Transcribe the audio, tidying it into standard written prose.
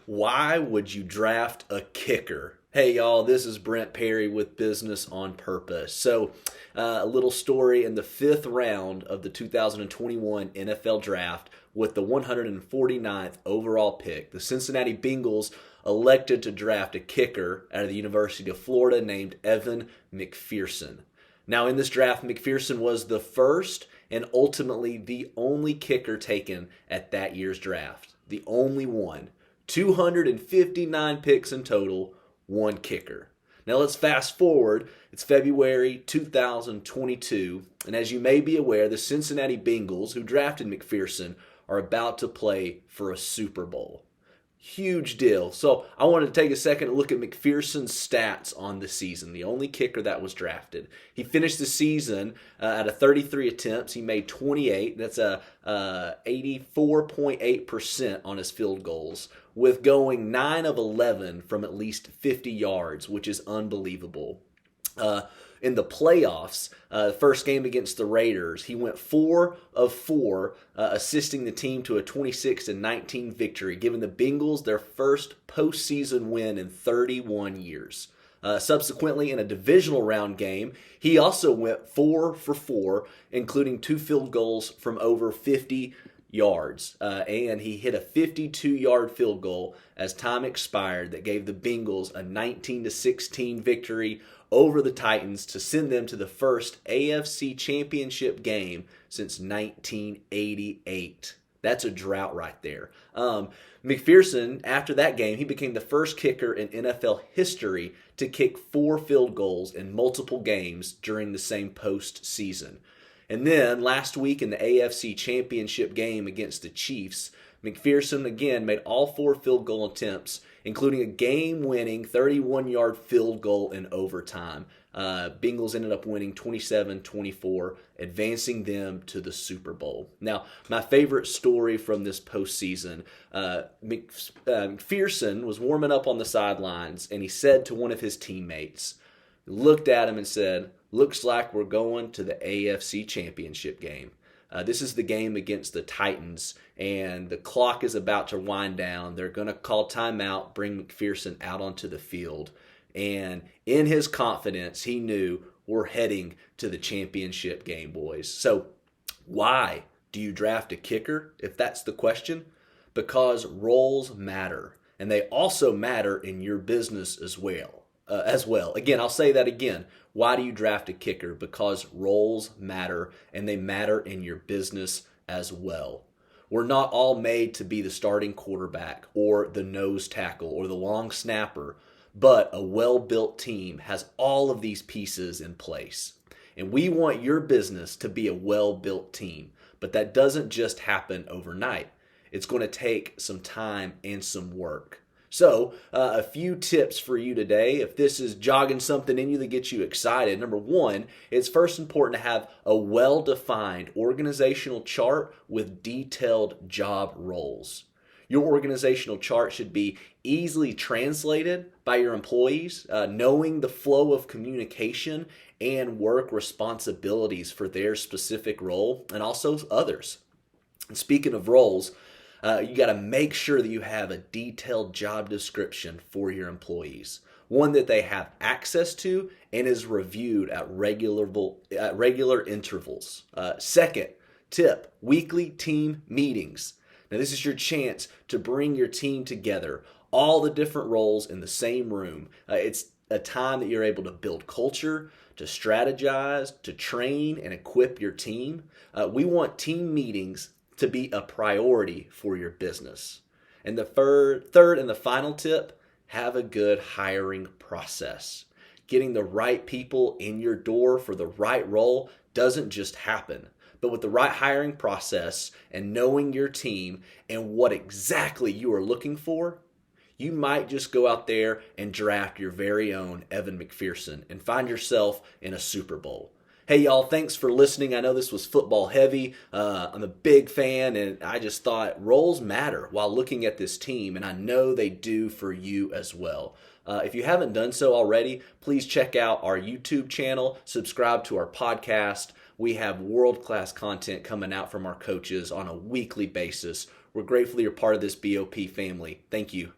Why would you draft a kicker? Hey, y'all, this is Brent Perry with Business on Purpose. A little story in the fifth round of the 2021 NFL Draft with the 149th overall pick. The Cincinnati Bengals elected to draft a kicker out of the University of Florida named Evan McPherson. Now, in this draft, McPherson was the first and ultimately the only kicker taken at that year's draft. The only one. 259 picks in total, one kicker. Now let's fast forward. It's February 2022, and as you may be aware, the Cincinnati Bengals, who drafted McPherson, are about to play for a Super Bowl. Huge deal. So I wanted to take a second to look at McPherson's stats on the season, the only kicker that was drafted. He finished the season out of 33 attempts. He made 28. That's 84.8% on his field goals, with going 9 of 11 from at least 50 yards, which is unbelievable. In the playoffs, the first game against the Raiders, he went 4 of 4, assisting the team to a 26-19 victory, giving the Bengals their first postseason win in 31 years. Subsequently, in a divisional round game, he also went 4 for 4, including 2 field goals from over 50 yards, and he hit a 52-yard field goal as time expired that gave the Bengals a 19-16 victory over the Titans to send them to the first AFC Championship game since 1988. That's a drought right there. McPherson, after that game, he became the first kicker in NFL history to kick 4 field goals in multiple games during the same postseason. And then last week in the AFC Championship game against the Chiefs, McPherson again made all 4 field goal attempts, including a game-winning 31-yard field goal in overtime. Bengals ended up winning 27-24, advancing them to the Super Bowl. Now, my favorite story from this postseason, McPherson was warming up on the sidelines, and he said to one of his teammates, looked at him and said, "Looks like we're going to the AFC Championship game." This is the game against the Titans, and the clock is about to wind down. They're going to call timeout, bring McPherson out onto the field. And in his confidence, he knew we're heading to the championship game, boys. So why do you draft a kicker, if that's the question? Because roles matter, and they also matter in your business as well. Again, I'll say that again. Why do you draft a kicker? Because roles matter, and they matter in your business as well. We're not all made to be the starting quarterback or the nose tackle or the long snapper, but a well-built team has all of these pieces in place. And we want your business to be a well-built team, but that doesn't just happen overnight. It's going to take some time and some work. So, a few tips for you today. If this is jogging something in you that gets you excited, number one, it's first important to have a well-defined organizational chart with detailed job roles. Your organizational chart should be easily translated by your employees, knowing the flow of communication and work responsibilities for their specific role and also others. And speaking of roles, you got to make sure that you have a detailed job description for your employees, one that they have access to and is reviewed at regular intervals. Second tip, weekly team meetings. Now, this is your chance to bring your team together, all the different roles in the same room. It's a time that you're able to build culture, to strategize, to train and equip your team. We want team meetings to be a priority for your business. And the third and the final tip, have a good hiring process. Getting the right people in your door for the right role doesn't just happen. But with the right hiring process and knowing your team and what exactly you are looking for, you might just go out there and draft your very own Evan McPherson and find yourself in a Super Bowl. Hey, y'all, thanks for listening. I know this was football heavy. I'm a big fan, and I just thought roles matter while looking at this team, and I know they do for you as well. If you haven't done so already, please check out our YouTube channel, subscribe to our podcast. We have world-class content coming out from our coaches on a weekly basis. We're grateful you're part of this BOP family. Thank you.